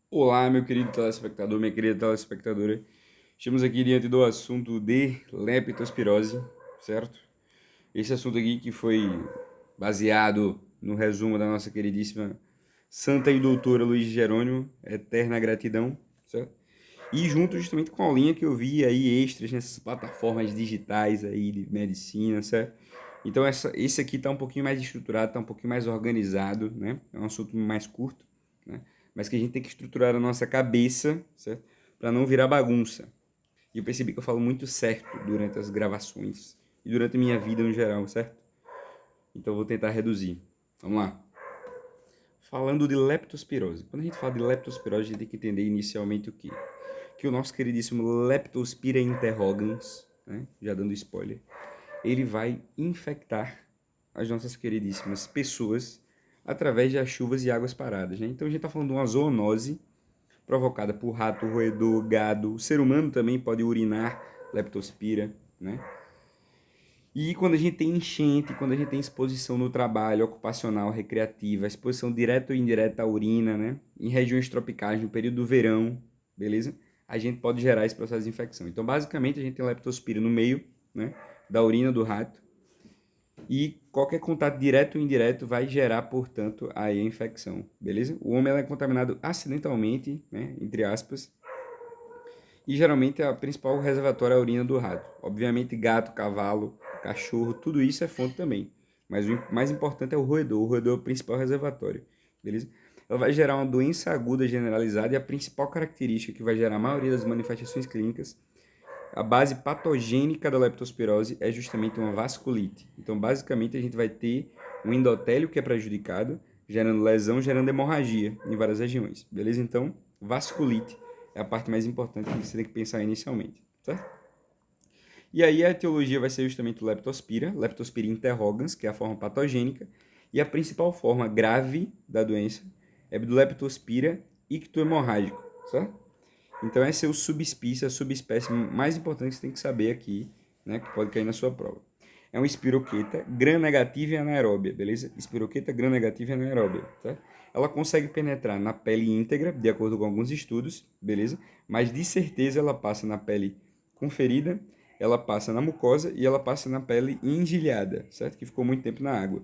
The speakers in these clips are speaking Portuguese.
Olá, meu querido telespectador, minha querida telespectadora. Estamos aqui diante do assunto de leptospirose, certo? Esse assunto aqui que foi baseado no resumo da nossa queridíssima Santa e Doutora Luiz Jerônimo, Eterna Gratidão, certo? E junto justamente com a aulinha que eu vi aí extras nessas plataformas digitais aí de medicina, certo? Então esse aqui tá um pouquinho mais estruturado, tá um pouquinho mais organizado, né? É um assunto mais curto, né? Mas que a gente tem que estruturar a nossa cabeça, certo? Para não virar bagunça. E eu percebi que eu falo muito certo durante as gravações e durante a minha vida no geral, certo? Então eu vou tentar reduzir. Vamos lá. Falando de leptospirose. Quando a gente fala de leptospirose, a gente tem que entender inicialmente o quê? Que o nosso queridíssimo Leptospira interrogans, né? Já dando spoiler, ele vai infectar as nossas queridíssimas pessoas através das chuvas e águas paradas, né? Então a gente está falando de uma zoonose provocada por rato, roedor, gado. O ser humano também pode urinar leptospira, né? E quando a gente tem enchente, quando a gente tem exposição no trabalho ocupacional, recreativa, exposição direta ou indireta à urina, né? Em regiões tropicais, no período do verão, beleza? A gente pode gerar esse processo de infecção. Então, basicamente, a gente tem leptospira no meio, né? Da urina do rato. E qualquer contato direto ou indireto vai gerar, portanto, aí a infecção, beleza? O homem é contaminado acidentalmente, né? Entre aspas, e geralmente a principal reservatório é a urina do rato. Obviamente, gato, cavalo, cachorro, tudo isso é fonte também. Mas o mais importante é o roedor. O roedor é o principal reservatório, beleza? Ela vai gerar uma doença aguda generalizada e a principal característica que vai gerar a maioria das manifestações clínicas, a base patogênica da leptospirose é justamente uma vasculite. Então, basicamente, a gente vai ter um endotélio que é prejudicado, gerando lesão, gerando hemorragia em várias regiões, beleza? Então, vasculite é a parte mais importante que você tem que pensar inicialmente, certo? E aí a etiologia vai ser justamente o Leptospira interrogans, que é a forma patogênica, e a principal forma grave da doença é do Leptospira ictohemorrágico, certo? Então essa é o subespécie, a subespécie mais importante que você tem que saber aqui, né, que pode cair na sua prova. É uma espiroqueta gram-negativa e anaeróbia, beleza? Espiroqueta gram-negativa e anaeróbia, tá? Ela consegue penetrar na pele íntegra, de acordo com alguns estudos, beleza? Mas de certeza ela passa na pele com ferida, ela passa na mucosa e ela passa na pele engilhada, certo? Que ficou muito tempo na água,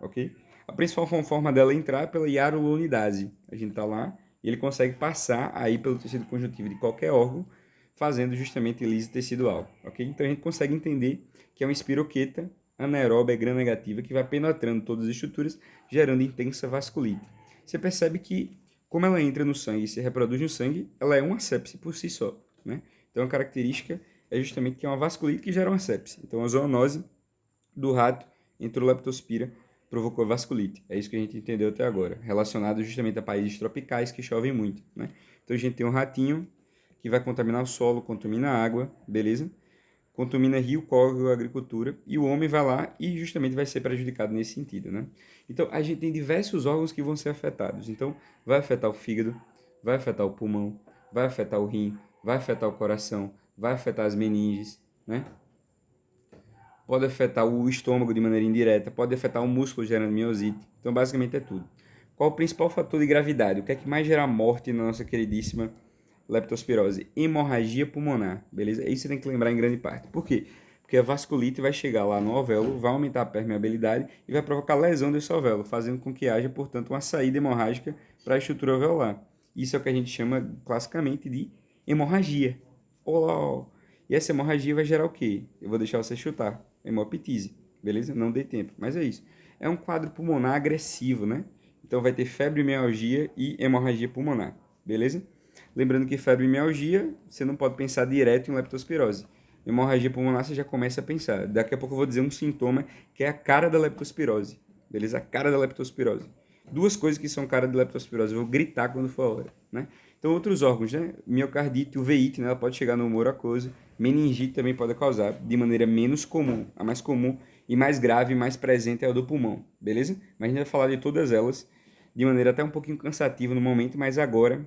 ok? A principal forma dela entrar é pela hialuronidase. A gente tá lá e ele consegue passar aí pelo tecido conjuntivo de qualquer órgão, fazendo justamente lise tecidual, ok? Então a gente consegue entender que é uma espiroqueta anaeróbia gram-negativa que vai penetrando todas as estruturas, gerando intensa vasculite. Você percebe que, como ela entra no sangue e se reproduz no sangue, ela é uma sepse por si só, né? Então a característica é justamente que é uma vasculite que gera uma sepse. Então a zoonose do rato entrou leptospira, provocou vasculite. É isso que a gente entendeu até agora, relacionado justamente a países tropicais que chovem muito, né? Então a gente tem um ratinho que vai contaminar o solo, contamina a água, beleza? Contamina rio, córrego, agricultura, e o homem vai lá e justamente vai ser prejudicado nesse sentido, né? Então a gente tem diversos órgãos que vão ser afetados. Então vai afetar o fígado, vai afetar o pulmão, vai afetar o rim, vai afetar o coração, vai afetar as meninges, né? Pode afetar o estômago de maneira indireta, pode afetar o músculo gerando miosite. Então, basicamente é tudo. Qual o principal fator de gravidade? O que é que mais gera morte na nossa queridíssima leptospirose? Hemorragia pulmonar, beleza? Isso você tem que lembrar em grande parte. Por quê? Porque a vasculite vai chegar lá no alvéolo, vai aumentar a permeabilidade e vai provocar lesão desse alvéolo, fazendo com que haja, portanto, uma saída hemorrágica para a estrutura alveolar. Isso é o que a gente chama classicamente de hemorragia. Olá! E essa hemorragia vai gerar o quê? Eu vou deixar você chutar. Hemoptise, beleza? Não dei tempo, mas é isso. É um quadro pulmonar agressivo, né? Então vai ter fibromialgia e hemorragia pulmonar, beleza? Lembrando que fibromialgia, você não pode pensar direto em leptospirose. Hemorragia pulmonar você já começa a pensar. Daqui a pouco eu vou dizer um sintoma que é a cara da leptospirose, beleza? A cara da leptospirose. Duas coisas que são cara de leptospirose, eu vou gritar quando for a hora, né? Então, outros órgãos, né? Miocardite, uveíte, né? Ela pode chegar no humor aquoso. Meningite também pode causar, de maneira menos comum. A mais comum e mais grave e mais presente é a do pulmão, beleza? Mas a gente vai falar de todas elas de maneira até um pouquinho cansativa no momento, mas agora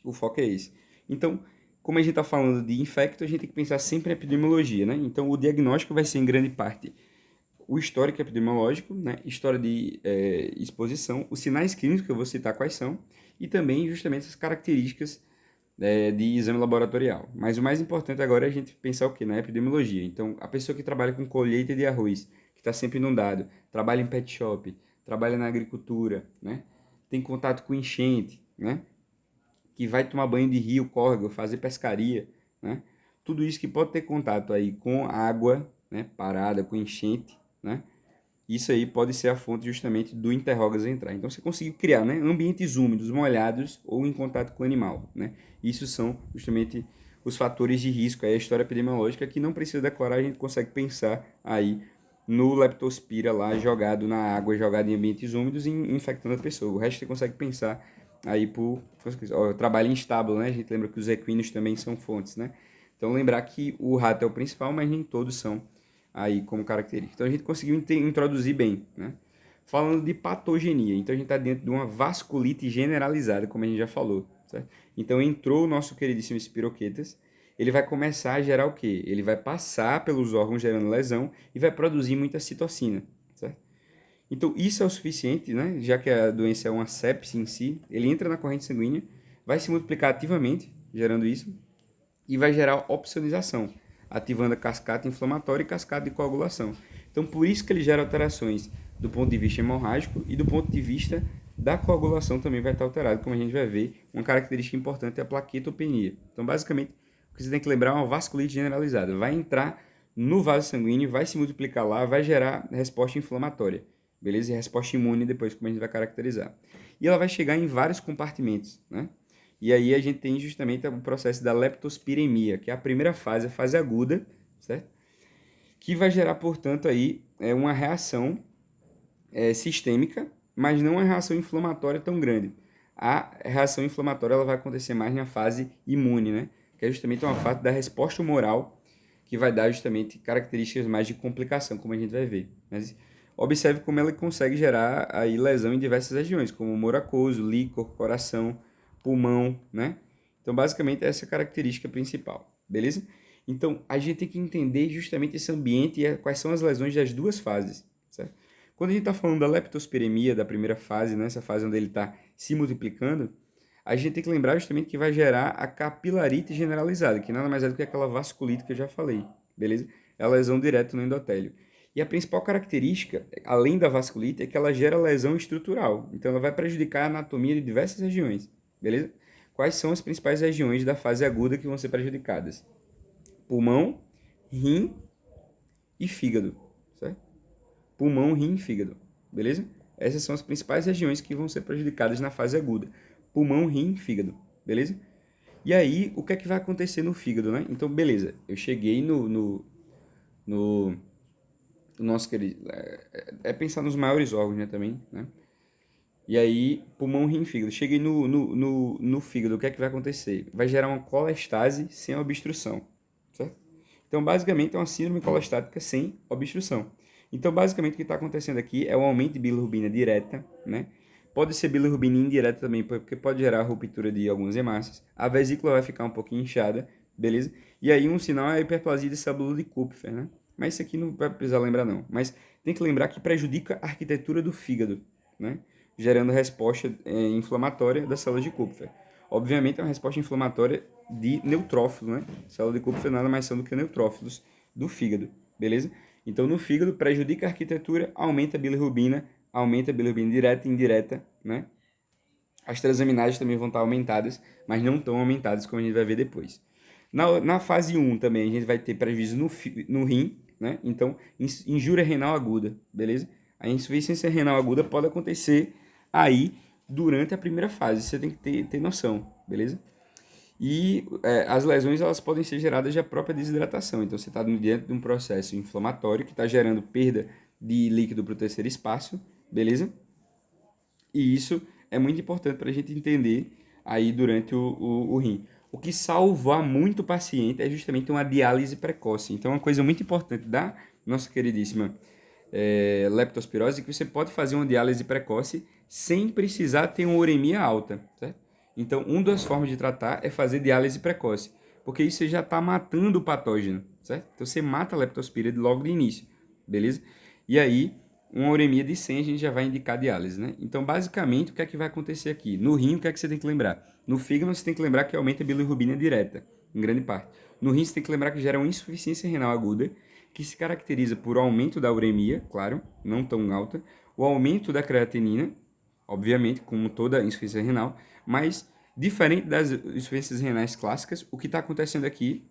o foco é esse. Então, como a gente está falando de infecto, a gente tem que pensar sempre em epidemiologia, né? Então, o diagnóstico vai ser em grande parte o histórico epidemiológico, né? História de exposição, os sinais clínicos que eu vou citar quais são, e também justamente as características de exame laboratorial. Mas o mais importante agora é a gente pensar o quê? Na epidemiologia. Então, a pessoa que trabalha com colheita de arroz, que está sempre inundado, trabalha em pet shop, trabalha na agricultura, né? Tem contato com enchente, né? Que vai tomar banho de rio, córrego, fazer pescaria, né? Tudo isso que pode ter contato aí com água, né, parada, com enchente, né? Isso aí pode ser a fonte justamente do interrogas entrar. Então você conseguiu criar, né, ambientes úmidos, molhados ou em contato com o animal, né? Isso são justamente os fatores de risco, aí a história epidemiológica que não precisa decorar, a gente consegue pensar aí no leptospira lá jogado na água, jogado em ambientes úmidos e infectando a pessoa. O resto você consegue pensar aí por trabalho instável, né? A gente lembra que os equinos também são fontes, né? Então lembrar que o rato é o principal, mas nem todos são aí como característica. Então a gente conseguiu introduzir bem, né? Falando de patogenia, então a gente está dentro de uma vasculite generalizada, como a gente já falou, certo? Então entrou o nosso queridíssimo espiroquetas, ele vai começar a gerar o quê? Ele vai passar pelos órgãos gerando lesão e vai produzir muita citocina, certo? Então isso é o suficiente, né? Já que a doença é uma sepse em si, ele entra na corrente sanguínea, vai se multiplicar ativamente, gerando isso, e vai gerar opsonização, ativando a cascata inflamatória e cascata de coagulação. Então, por isso que ele gera alterações do ponto de vista hemorrágico e do ponto de vista da coagulação também vai estar alterado, como a gente vai ver. Uma característica importante é a plaquetopenia. Então, basicamente, o que você tem que lembrar é uma vasculite generalizada. Vai entrar no vaso sanguíneo, vai se multiplicar lá, vai gerar resposta inflamatória, beleza? E resposta imune depois, como a gente vai caracterizar. E ela vai chegar em vários compartimentos, né? E aí a gente tem justamente o processo da leptospiremia, que é a primeira fase, a fase aguda, certo? Que vai gerar, portanto, aí uma reação sistêmica, mas não uma reação inflamatória tão grande. A reação inflamatória ela vai acontecer mais na fase imune, né? Que é justamente uma fase da resposta humoral, que vai dar justamente características mais de complicação, como a gente vai ver. Mas observe como ela consegue gerar aí lesão em diversas regiões, como humor aquoso, líquor, coração, pulmão, né? Então, basicamente, essa é a característica principal, beleza? Então, a gente tem que entender justamente esse ambiente e quais são as lesões das duas fases, certo? Quando a gente está falando da leptospiremia, da primeira fase, né, essa fase onde ele está se multiplicando, a gente tem que lembrar justamente que vai gerar a capilarite generalizada, que nada mais é do que aquela vasculite que eu já falei, beleza? É a lesão direta no endotélio. E a principal característica, além da vasculite, é que ela gera lesão estrutural. Então, ela vai prejudicar a anatomia de diversas regiões, beleza? Quais são as principais regiões da fase aguda que vão ser prejudicadas? Pulmão, rim e fígado, certo? Pulmão, rim e fígado, beleza? Essas são as principais regiões que vão ser prejudicadas na fase aguda. Pulmão, rim e fígado, beleza? E aí, o que é que vai acontecer no fígado, né? Então, beleza, eu cheguei no nosso querido... pensar nos maiores órgãos, né, também, né? E aí, pulmão, rim, fígado. Cheguei no fígado, o que é que vai acontecer? Vai gerar uma colestase sem obstrução, certo? Então, basicamente, é uma síndrome colestática sem obstrução. Então, basicamente, o que está acontecendo aqui é o aumento de bilirrubina direta, né? Pode ser bilirrubina indireta também, porque pode gerar a ruptura de algumas hemácias. A vesícula vai ficar um pouquinho inchada, beleza? E aí, um sinal é a hiperplasia de célula de Kupfer, né? Mas isso aqui não vai precisar lembrar, não. Mas tem que lembrar que prejudica a arquitetura do fígado, né? Gerando resposta inflamatória das células de Kupfer. Obviamente, é uma resposta inflamatória de neutrófilo, né? Célula de Kupfer nada mais são do que neutrófilos do fígado, beleza? Então, no fígado, prejudica a arquitetura, aumenta a bilirrubina direta e indireta, né? As transaminases também vão estar aumentadas, mas não tão aumentadas como a gente vai ver depois. Na fase 1 também, a gente vai ter prejuízo no rim, né? Então, injúria renal aguda, beleza? A insuficiência renal aguda pode acontecer aí durante a primeira fase, você tem que ter noção, beleza? E as lesões elas podem ser geradas da própria desidratação. Então, você está diante de um processo inflamatório que está gerando perda de líquido para o terceiro espaço, beleza? E isso é muito importante para a gente entender aí durante o rim. O que salva muito o paciente é justamente uma diálise precoce. Então, uma coisa muito importante da nossa queridíssima leptospirose é que você pode fazer uma diálise precoce sem precisar ter uma uremia alta, certo? Então, uma das formas de tratar é fazer diálise precoce, porque isso você já está matando o patógeno, certo? Então, você mata a leptospira logo de início, beleza? E aí, uma uremia de 100 a gente já vai indicar diálise, né? Então, basicamente, o que é que vai acontecer aqui? No rim, o que é que você tem que lembrar? No fígado, você tem que lembrar que aumenta a bilirrubina direta, em grande parte. No rim, você tem que lembrar que gera uma insuficiência renal aguda, que se caracteriza por aumento da uremia, claro, não tão alta, o aumento da creatinina, obviamente, como toda insuficiência renal, mas, diferente das insuficiências renais clássicas, o que está acontecendo aqui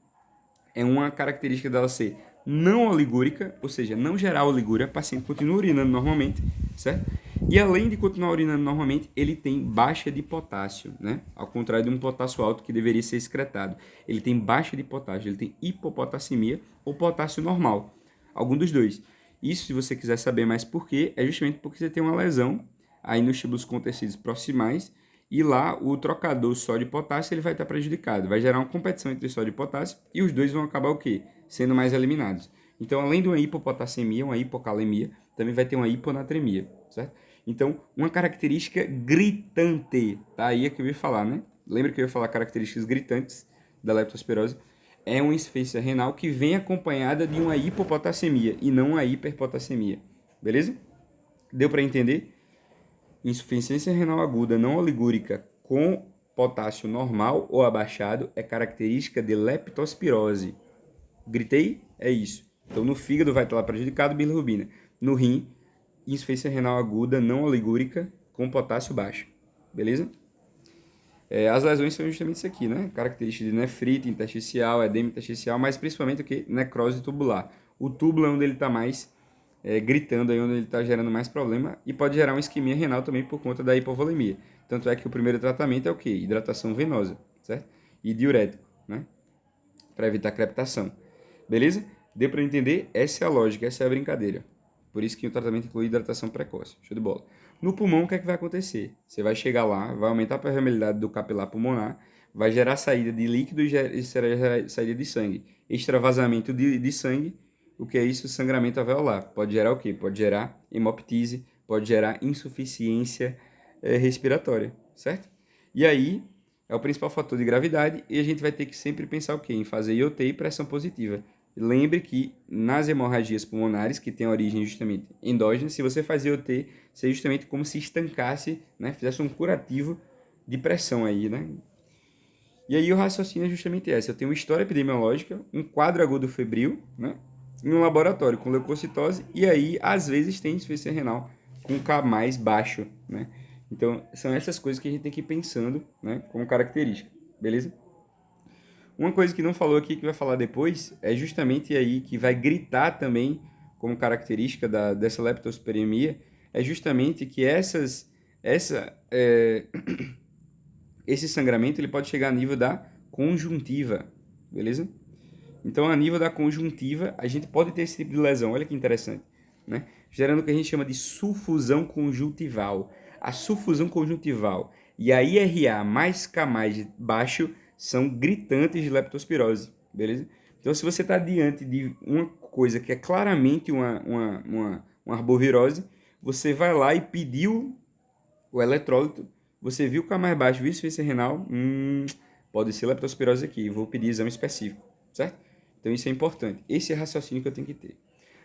é uma característica dela ser não oligúrica, ou seja, não gerar oligúria, o paciente continua urinando normalmente, certo? E além de continuar urinando normalmente, ele tem baixa de potássio, né? Ao contrário de um potássio alto que deveria ser excretado. Ele tem baixa de potássio, ele tem hipopotassemia ou potássio normal, algum dos dois. Isso, se você quiser saber mais por quê, é justamente porque você tem uma lesão aí nos túbulos contecidos proximais e lá o trocador sódio e potássio ele vai estar prejudicado. Vai gerar uma competição entre sódio e potássio e os dois vão acabar o quê? Sendo mais eliminados. Então, além de uma hipopotassemia, uma hipocalemia, também vai ter uma hiponatremia, certo? Então, uma característica gritante, tá aí é que eu ia falar, né? Lembra que eu ia falar características gritantes da leptospirose? É uma insuficiência renal que vem acompanhada de uma hipopotassemia e não uma hiperpotassemia, beleza? Deu para entender? Insuficiência renal aguda não oligúrica com potássio normal ou abaixado é característica de leptospirose. Gritei? É isso. Então, no fígado vai estar lá prejudicado, bilirrubina. No rim, insuficiência renal aguda não oligúrica com potássio baixo. Beleza? As lesões são justamente isso aqui, né? Características de nefrite intersticial, edema intersticial, mas principalmente o que? Necrose tubular. O túbulo é onde ele está mais gritando, aí onde ele está gerando mais problema e pode gerar uma isquemia renal também por conta da hipovolemia. Tanto é que o primeiro tratamento é o quê? Hidratação venosa, certo? E diurético, né? Para evitar crepitação. Beleza? Deu para entender? Essa é a lógica, essa é a brincadeira. Por isso que o tratamento inclui hidratação precoce. Show de bola. No pulmão, o que é que vai acontecer? Você vai chegar lá, vai aumentar a permeabilidade do capilar pulmonar, vai gerar saída de líquido e será saída de sangue. Extravasamento de sangue, o que é isso? Sangramento alveolar. Pode gerar o quê? Pode gerar hemoptise, pode gerar insuficiência respiratória, certo? E aí, é o principal fator de gravidade e a gente vai ter que sempre pensar o quê? Em fazer IOT e pressão positiva. Lembre que nas hemorragias pulmonares, que tem origem justamente endógena, se você faz IOT, seria justamente como se estancasse, né? Fizesse um curativo de pressão aí, né? E aí o raciocínio é justamente esse. Eu tenho uma história epidemiológica, um quadro agudo febril, né? Em um laboratório com leucocitose, e aí, às vezes, tem insuficiência renal com K mais baixo, né? Então, são essas coisas que a gente tem que ir pensando, né? Como característica, beleza? Uma coisa que não falou aqui, que vai falar depois, é justamente aí que vai gritar também como característica dessa leptospiremia, é justamente que esse sangramento ele pode chegar a nível da conjuntiva, beleza? Então, a nível da conjuntiva, a gente pode ter esse tipo de lesão, olha que interessante, né? Gerando o que a gente chama de sufusão conjuntival. A sufusão conjuntival e a IRA mais K mais baixo são gritantes de leptospirose, beleza? Então, se você está diante de uma coisa que é claramente uma arbovirose, você vai lá e pediu o eletrólito, você viu que é mais baixo, viu insuficiência renal, pode ser leptospirose aqui, vou pedir exame específico, certo? Então isso é importante. Esse é o raciocínio que eu tenho que ter.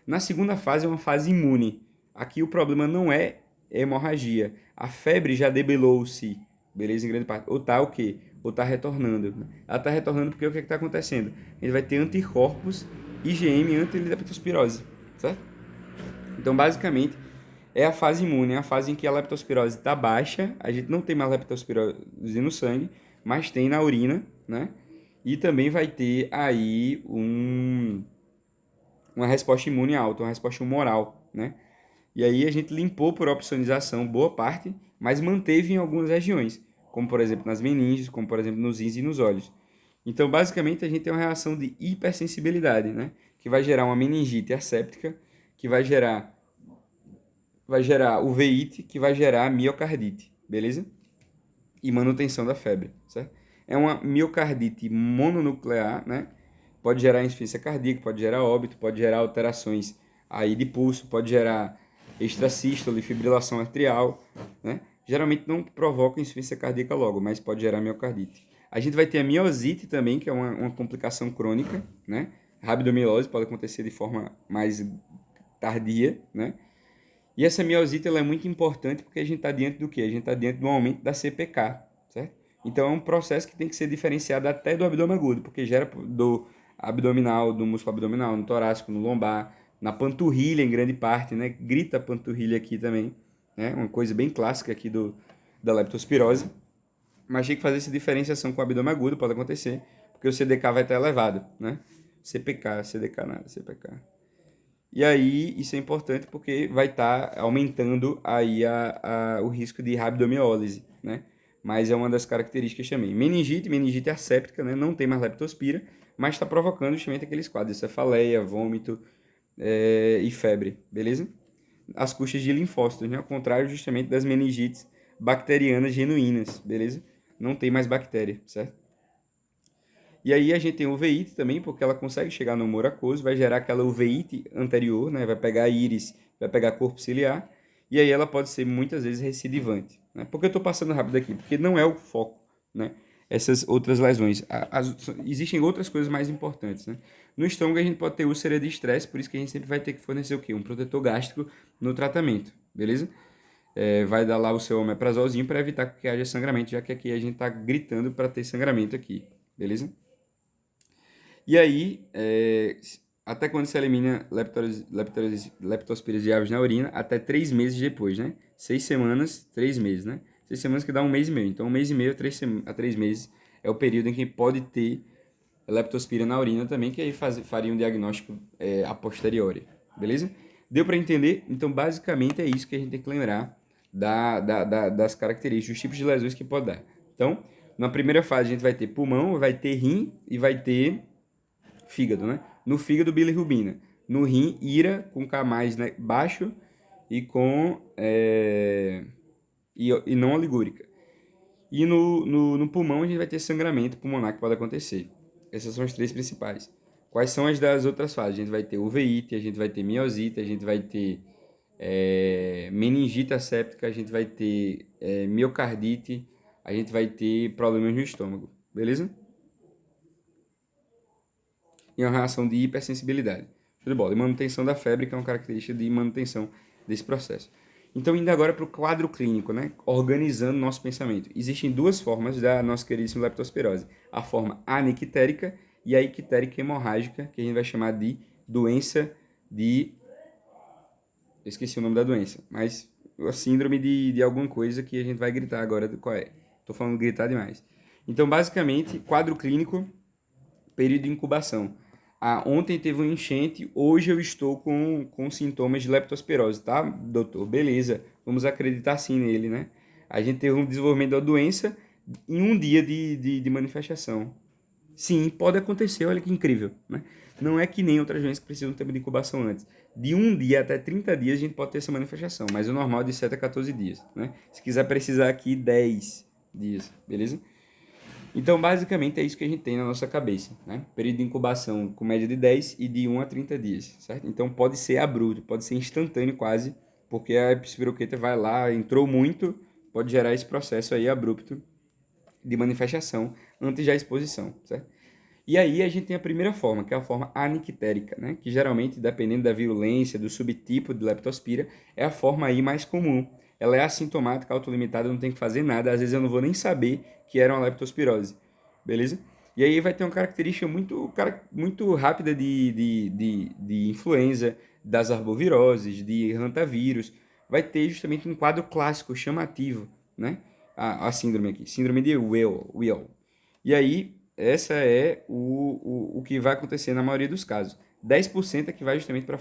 Na segunda fase é uma fase imune. Aqui o problema não é hemorragia. A febre já debelou-se, beleza? Em grande parte. Ou tá o quê? Ou tá retornando. Ela tá retornando porque o que é que tá acontecendo? A gente vai ter anticorpos IgM anti-leptospirose, certo? Então, basicamente, é a fase imune, é a fase em que a leptospirose está baixa, a gente não tem mais leptospirose no sangue, mas tem na urina, né? E também vai ter aí uma resposta imune alta, uma resposta humoral, né? E aí a gente limpou por opsonização boa parte, mas manteve em algumas regiões, como por exemplo nas meninges, como por exemplo nos rins e nos olhos. Então, basicamente, a gente tem uma reação de hipersensibilidade, né? Que vai gerar uma meningite asséptica, que vai gerar uveíte, que vai gerar miocardite, beleza? E manutenção da febre, certo? É uma miocardite mononuclear, né? Pode gerar insuficiência cardíaca, pode gerar óbito, pode gerar alterações aí de pulso, pode gerar extrasístole, fibrilação arterial, né? Geralmente não provoca insuficiência cardíaca logo, mas pode gerar miocardite. A gente vai ter a miosite também, que é uma complicação crônica, né? Rabdomiólise pode acontecer de forma mais tardia, né? E essa miosite ela é muito importante porque a gente está diante do quê? A gente está diante do aumento da CPK, certo? Então é um processo que tem que ser diferenciado até do abdômen agudo, porque gera do abdominal, do músculo abdominal, no torácico, no lombar, na panturrilha em grande parte, né? Grita a panturrilha aqui também, né? Uma coisa bem clássica aqui da leptospirose. Mas tinha que fazer essa diferenciação com o abdômen agudo, pode acontecer, porque o CDK vai estar elevado, né? CPK, CDK nada, CPK. E aí, isso é importante porque vai estar aumentando aí o risco de rabdomiólise, né? Mas é uma das características também. Meningite asséptica, né? Não tem mais leptospira, mas está provocando justamente aqueles quadros, cefaleia, vômito e febre, beleza? Às custas de linfócitos, né? Ao contrário justamente das meningites bacterianas genuínas, beleza? Não tem mais bactéria, certo? E aí a gente tem uveíte também, porque ela consegue chegar no humor aquoso, vai gerar aquela uveíte anterior, né? Vai pegar a íris, vai pegar corpo ciliar, e aí ela pode ser muitas vezes recidivante, né? Por que eu estou passando rápido aqui? Porque não é o foco, né? Essas outras lesões. Existem outras coisas mais importantes, né? No estômago a gente pode ter úlcera de estresse, por isso que a gente sempre vai ter que fornecer o quê? Um protetor gástrico no tratamento, beleza? Vai dar lá o seu omeprazolzinho para evitar que haja sangramento, já que aqui a gente está gritando para ter sangramento aqui, beleza? E aí, até quando se elimina leptospira de aves na urina? Até 3 meses depois, né? 6 semanas, 3 meses, né? 6 semanas que dá 1 mês e meio. Então, 1 mês e meio a 3 meses é o período em que pode ter leptospira na urina também, que aí faria um diagnóstico a posteriori, beleza? Deu para entender? Então, basicamente, é isso que a gente tem que lembrar das características, dos tipos de lesões que pode dar. Então, na primeira fase, a gente vai ter pulmão, vai ter rim e vai ter fígado, né? No fígado, bilirrubina. No rim, ira com K+, né, baixo e com e não oligúrica. E no pulmão a gente vai ter sangramento pulmonar que pode acontecer. Essas são as 3 principais. Quais são as das outras fases? A gente vai ter uveíte, a gente vai ter miosite, a gente vai ter meningite asséptica, a gente vai ter miocardite, a gente vai ter problemas no estômago. Beleza? E uma reação de hipersensibilidade. Show de bola. E manutenção da febre, que é uma característica de manutenção desse processo. Então, indo agora para o quadro clínico, né? Organizando nosso pensamento. Existem 2 formas da nossa queridíssima leptospirose. A forma anictérica e a ictérica hemorrágica, que a gente vai chamar de doença de... Eu esqueci o nome da doença, mas a síndrome de alguma coisa que a gente vai gritar agora qual é. Estou falando gritar demais. Então, basicamente, quadro clínico, período de incubação. Ontem teve um enchente, hoje eu estou com sintomas de leptospirose, tá, doutor? Beleza, vamos acreditar sim nele, né? A gente teve um desenvolvimento da doença em um dia de manifestação. Sim, pode acontecer, olha que incrível, né? Não é que nem outras doenças que precisam de tempo de incubação antes. De um dia até 30 dias a gente pode ter essa manifestação, mas o normal é de 7 a 14 dias, né? Se quiser precisar aqui, 10 dias, beleza? Então, basicamente, é isso que a gente tem na nossa cabeça, né? Período de incubação com média de 10 e de 1 a 30 dias, certo? Então, pode ser abrupto, pode ser instantâneo quase, porque a espiroqueta vai lá, entrou muito, pode gerar esse processo aí abrupto de manifestação antes da exposição, certo? E aí a gente tem a primeira forma, que é a forma anictérica, né? Que geralmente, dependendo da virulência, do subtipo de leptospira, é a forma aí mais comum. Ela é assintomática, autolimitada, não tem que fazer nada, às vezes eu não vou nem saber que era uma leptospirose, beleza? E aí vai ter uma característica muito rápida de influenza, das arboviroses, de hantavírus. Vai ter justamente um quadro clássico, chamativo, né? A síndrome aqui, síndrome de Will. E aí, essa é o que vai acontecer na maioria dos casos. 10% é que vai justamente para a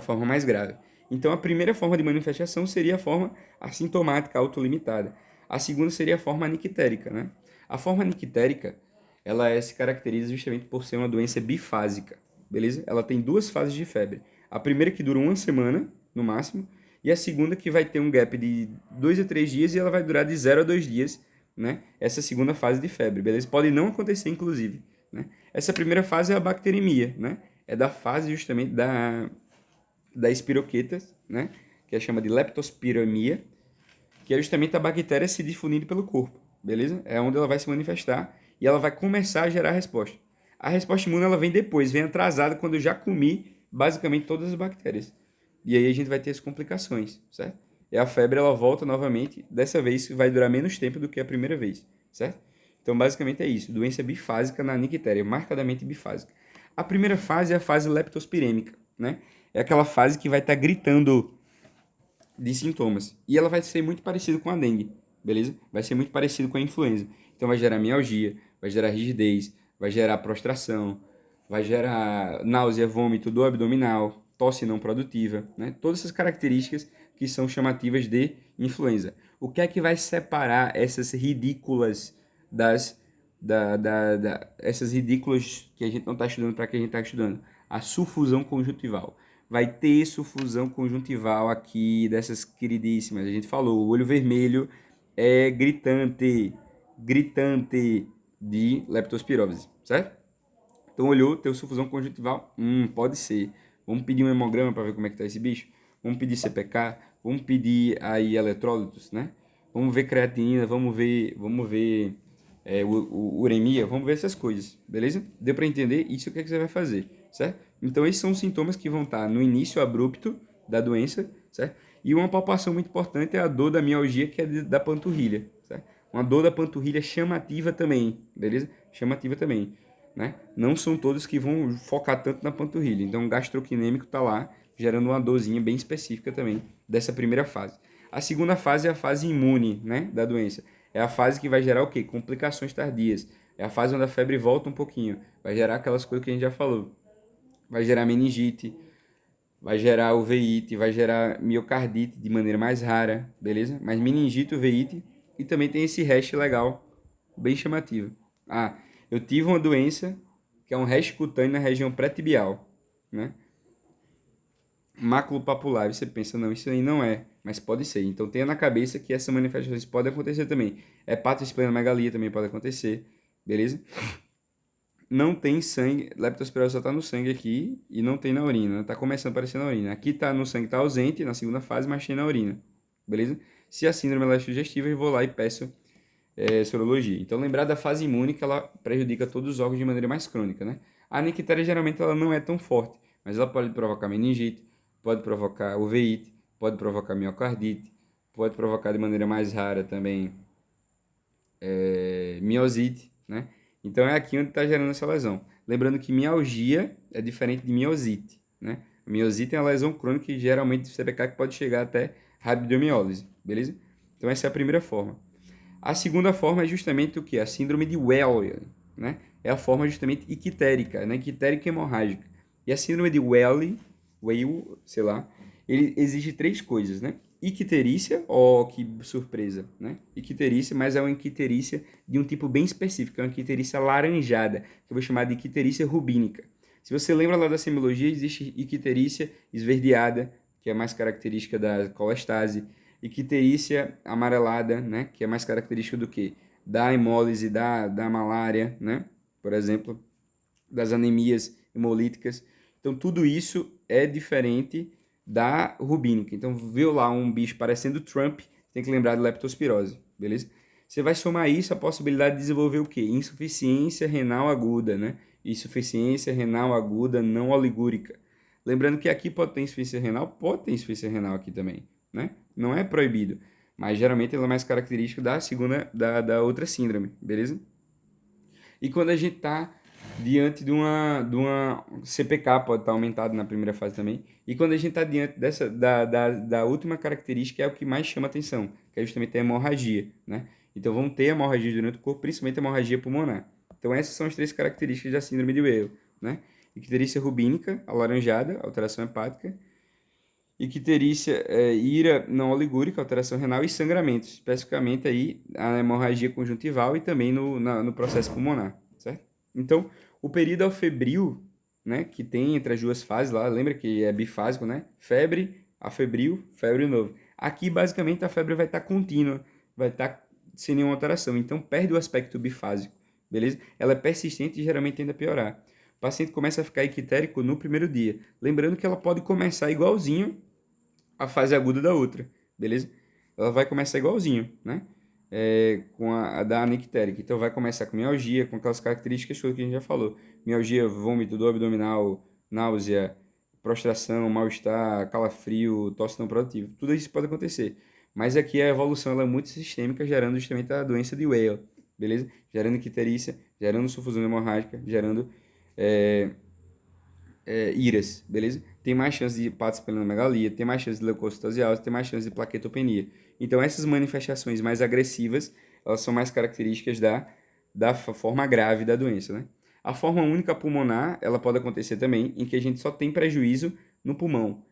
forma mais grave. Então, a primeira forma de manifestação seria a forma assintomática, autolimitada. A segunda seria a forma anictérica, né? A forma anictérica, ela se caracteriza justamente por ser uma doença bifásica, beleza? Ela tem 2 fases de febre. A primeira que dura 1 semana, no máximo, e a segunda que vai ter um gap de 2 a 3 dias e ela vai durar de 0 a 2 dias, né? Essa segunda fase de febre, beleza? Pode não acontecer, inclusive, né? Essa primeira fase é a bacteremia, né? É da fase justamente da espiroqueta, né? Que é chama de leptospiremia, que é justamente a bactéria se difundindo pelo corpo, beleza? É onde ela vai se manifestar e ela vai começar a gerar a resposta. A resposta imune ela vem depois, vem atrasada quando eu já comi basicamente todas as bactérias, e aí a gente vai ter as complicações, certo? E a febre, ela volta novamente, dessa vez vai durar menos tempo do que a primeira vez, certo? Então, basicamente é isso, doença bifásica na nictéria, marcadamente bifásica. A primeira fase é a fase leptospirêmica, né? É aquela fase que vai estar gritando de sintomas. E ela vai ser muito parecida com a dengue, beleza? Vai ser muito parecido com a influenza. Então vai gerar mialgia, vai gerar rigidez, vai gerar prostração, vai gerar náusea, vômito, dor abdominal, tosse não produtiva, né? Todas essas características que são chamativas de influenza. O que é que vai separar essas ridículas das essas ridículas que a gente não está estudando para que a gente está estudando? A sufusão conjuntival. Vai ter sufusão conjuntival aqui dessas queridíssimas. A gente falou, o olho vermelho é gritante, gritante de leptospirose, certo? Então olhou, teu sufusão conjuntival? Pode ser. Vamos pedir um hemograma para ver como é que tá esse bicho? Vamos pedir CPK, vamos pedir aí eletrólitos, né? Vamos ver creatinina, vamos ver uremia, vamos ver essas coisas, beleza? Deu para entender? Isso que é que você vai fazer, certo? Então esses são os sintomas que vão estar no início abrupto da doença, certo? E uma palpação muito importante é a dor da mialgia, que é da panturrilha, certo? Uma dor da panturrilha chamativa também, beleza? Chamativa também, né? Não são todos que vão focar tanto na panturrilha. Então o gastrocnêmico está lá, gerando uma dorzinha bem específica também dessa primeira fase. A segunda fase é a fase imune, né, da doença. É a fase que vai gerar o quê? Complicações tardias. É a fase onde a febre volta um pouquinho. Vai gerar aquelas coisas que a gente já falou. Vai gerar meningite, vai gerar uveíte, vai gerar miocardite de maneira mais rara, beleza? Mas meningite, uveíte e também tem esse hash legal, bem chamativo. Ah, eu tive uma doença que é um hash cutâneo na região pré-tibial, né? Maculopapular, você pensa, não, isso aí não é, mas pode ser. Então tenha na cabeça que essas manifestações podem acontecer também. Hepatosplenomegalia também pode acontecer, beleza? Não tem sangue, leptospirose só está no sangue aqui e não tem na urina, está começando a aparecer na urina. Aqui está no sangue, está ausente na segunda fase, mas tem na urina, beleza? Se a síndrome ela é sugestiva, eu vou lá e peço sorologia. Então lembrar da fase imune que ela prejudica todos os órgãos de maneira mais crônica, né? A nictéria geralmente ela não é tão forte, mas ela pode provocar meningite, pode provocar uveíte, pode provocar miocardite, pode provocar de maneira mais rara também miosite, né? Então é aqui onde está gerando essa lesão. Lembrando que mialgia é diferente de miosite, né? A miosite é uma lesão crônica e geralmente de CPK que pode chegar até rabdomiólise, beleza? Então essa é a primeira forma. A segunda forma é justamente o que? A síndrome de Weyl, né? É a forma justamente ictérica, né? Ictérica hemorrágica. E a síndrome de Weyl, sei lá, ele exige três coisas, né? Icterícia, que surpresa, né? Icterícia, mas é uma icterícia de um tipo bem específico, é uma icterícia laranjada, que eu vou chamar de icterícia rubínica. Se você lembra lá da semiologia, existe icterícia esverdeada, que é mais característica da colestase, icterícia amarelada, né? Que é mais característica do que? Da hemólise, da malária, né? Por exemplo, das anemias hemolíticas. Então, tudo isso é diferente da rubínica. Então, viu lá um bicho parecendo Trump, tem que lembrar de leptospirose, beleza? Você vai somar isso a possibilidade de desenvolver o quê? Insuficiência renal aguda, né? Insuficiência renal aguda não oligúrica. Lembrando que aqui pode ter insuficiência renal, pode ter insuficiência renal aqui também, né? Não é proibido, mas geralmente ela é mais característica da segunda, da outra síndrome, beleza? E quando a gente está diante de uma CPK, pode estar aumentado na primeira fase também. E quando a gente está diante da última característica, é o que mais chama atenção, que é justamente a hemorragia, né? Então vamos ter hemorragia durante o corpo, principalmente a hemorragia pulmonar. Então essas são as três características da síndrome de Weyl, né? Icterícia rubínica, alaranjada, alteração hepática. Icterícia ira não oligúrica, alteração renal e sangramento, especificamente aí a hemorragia conjuntival e também no processo pulmonar, certo? Então, o período febril, né, que tem entre as duas fases lá, lembra que é bifásico, né? Febre, afebril, febre novo. Aqui, basicamente, a febre vai estar contínua, vai estar sem nenhuma alteração, então perde o aspecto bifásico, beleza? Ela é persistente e geralmente tende a piorar. O paciente começa a ficar ictérico no primeiro dia. Lembrando que ela pode começar igualzinho a fase aguda da outra, beleza? Ela vai começar igualzinho, né? Com a da anictérica. Então vai começar com mialgia, com aquelas características que a gente já falou. Mialgia, vômito, dor abdominal, náusea, prostração, mal-estar, calafrio, tosse não produtiva. Tudo isso pode acontecer. Mas aqui a evolução ela é muito sistêmica, gerando justamente a doença de Weyl, beleza? Gerando icterícia, gerando sufusão hemorrágica, gerando é, IRAS, beleza? Tem mais chance de hepatosplenomegalia, tem mais chance de leucocitosiase, tem mais chance de plaquetopenia. Então, essas manifestações mais agressivas, elas são mais características da forma grave da doença, né? A forma única pulmonar, ela pode acontecer também em que a gente só tem prejuízo no pulmão.